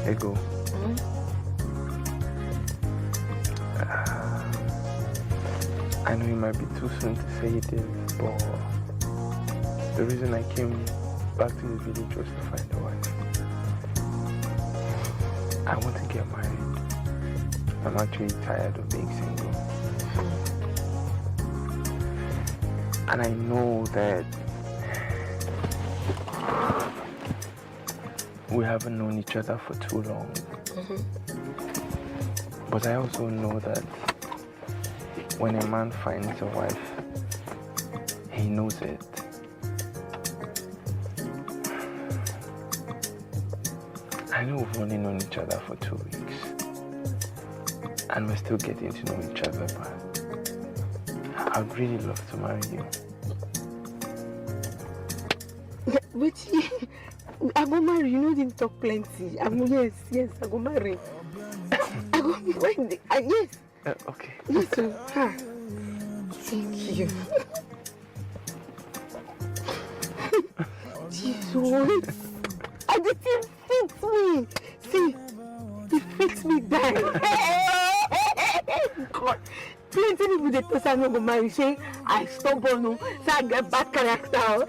ago. I know it might be too soon to say this, but the reason I came back to the village was to find a wife. I want to get married. I'm actually tired of being single. And I know that we haven't known each other for too long. But I also know that when a man finds a wife, he knows it. I know we've only known each other for 2 weeks. And we're still getting to know each other, but I'd really love to marry you. But I go marry, you know, didn't talk plenty. Yes, I go marry. I go marry. Yes. Okay. Yes, thank you. Jesus. I didn't fit me. See, it fits me down. God. Plenty people that say I'm not going to marry, say I stubborn, say I get bad character.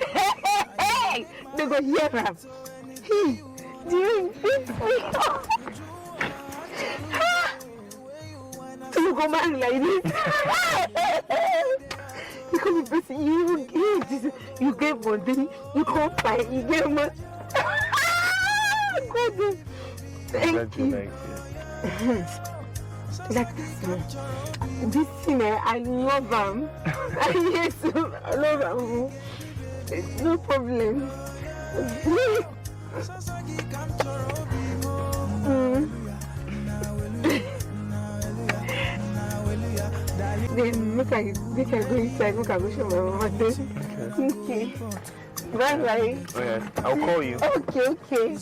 They go hear him. Do you fit me? So you go marry like this? Because you gave body, you can't fight, you gave money. God, thank you. Like this thing, I love him. Yes, I love him. No problem. Then make I go inside, make I go show my mama then. Okay. Bye. Oh yeah, I'll call you. Okay.